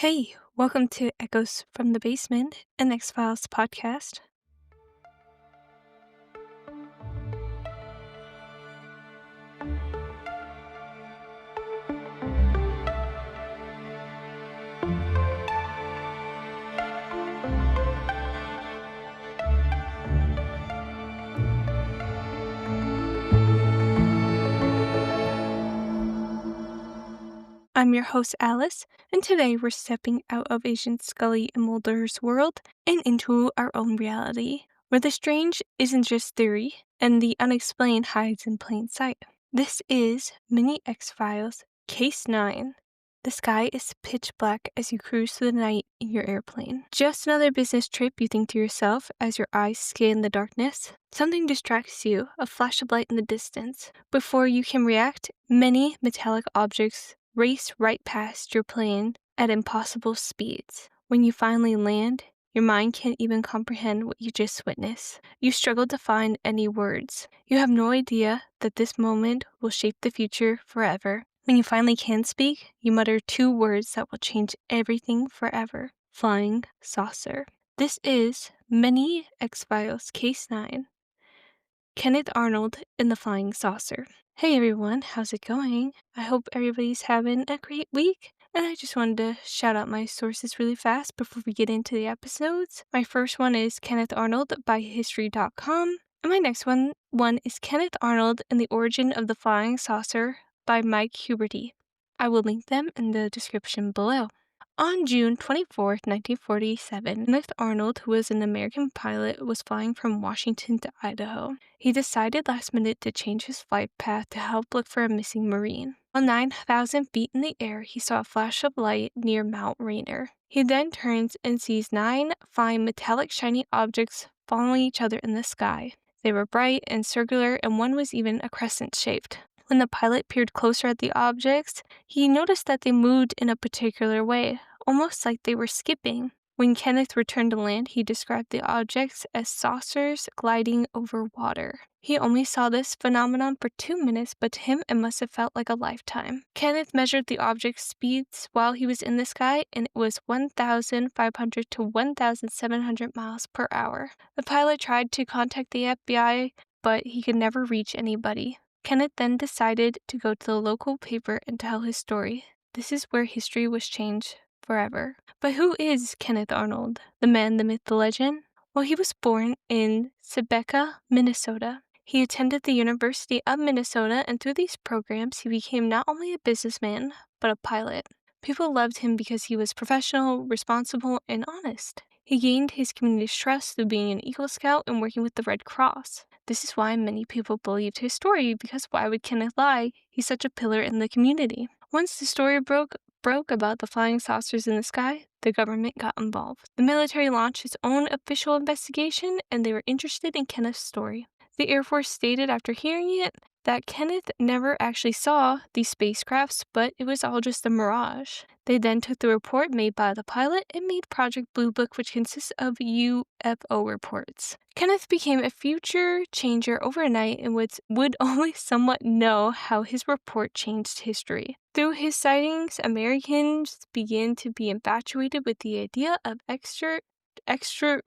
Hey, welcome to Echoes from the Basement, an X-Files podcast. I'm your host, Alice, and today we're stepping out of Agent Scully and Mulder's world and into our own reality, where the strange isn't just theory, and the unexplained hides in plain sight. This is Mini X-Files, Case 9. The sky is pitch black as you cruise through the night in your airplane. Just another business trip, you think to yourself as your eyes scan the darkness. Something distracts you, a flash of light in the distance. Before you can react, many metallic objects race right past your plane at impossible speeds. When you finally land, your mind can't even comprehend what you just witnessed. You struggle to find any words. You have no idea that this moment will shape the future forever. When you finally can speak, you mutter two words that will change everything forever. Flying saucer. This is Mini X-Files Case 9. Kenneth Aronold in the Flying Saucer. Hey everyone, how's it going? I hope everybody's having a great week. And I just wanted to shout out my sources really fast before we get into the episodes. My first one is Kenneth Aronold by History.com. And my next one is Kenneth Aronold and the Origin of the Flying Saucer by Mike Huberty. I will link them in the description below. On June 24, 1947, Kenneth Aronold, who was an American pilot, was flying from Washington to Idaho. He decided last minute to change his flight path to help look for a missing Marine. On 9,000 feet in the air, he saw a flash of light near Mount Rainier. He then turns and sees 9 fine metallic shiny objects following each other in the sky. They were bright and circular, and one was even a crescent-shaped. When the pilot peered closer at the objects, he noticed that they moved in a particular way, almost like they were skipping. When Kenneth returned to land, he described the objects as saucers gliding over water. He only saw this phenomenon for 2 minutes, but to him it must have felt like a lifetime. Kenneth measured the object's speeds while he was in the sky, and it was 1,500 to 1,700 miles per hour. The pilot tried to contact the FBI, but he could never reach anybody. Kenneth then decided to go to the local paper and tell his story. This is where history was changed forever. But who is Kenneth Aronold? The man, the myth, the legend? Well, he was born in Sebeka, Minnesota. He attended the University of Minnesota, and through these programs, he became not only a businessman, but a pilot. People loved him because he was professional, responsible, and honest. He gained his community's trust through being an Eagle Scout and working with the Red Cross. This is why many people believed his story, because why would Kenneth lie? He's such a pillar in the community. Once the story broke about the flying saucers in the sky, the government got involved. The military launched its own official investigation, and they were interested in Kenneth's story. The Air Force stated after hearing it that Kenneth never actually saw these spacecrafts, but it was all just a mirage. They then took the report made by the pilot and made Project Blue Book, which consists of UFO reports. Kenneth became a future changer overnight and would only somewhat know how his report changed history. Through his sightings, Americans began to be infatuated with the idea of extraterrestrial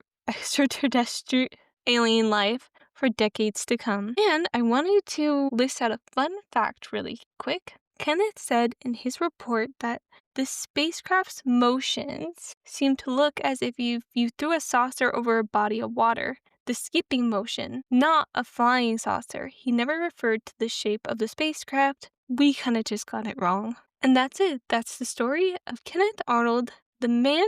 alien life for decades to come. And I wanted to list out a fun fact really quick. Kenneth said in his report that the spacecraft's motions seem to look as if you threw a saucer over a body of water. The skipping motion, not a flying saucer. He never referred to the shape of the spacecraft. We kind of just got it wrong. And that's it. That's the story of Kenneth Aronold, the man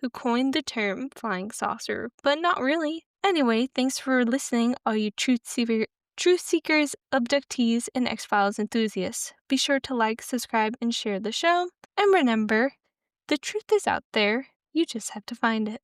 who coined the term flying saucer, but not really. Anyway, thanks for listening, all you truth seekers, abductees, and X-Files enthusiasts. Be sure to like, subscribe, and share the show. And remember, the truth is out there. You just have to find it.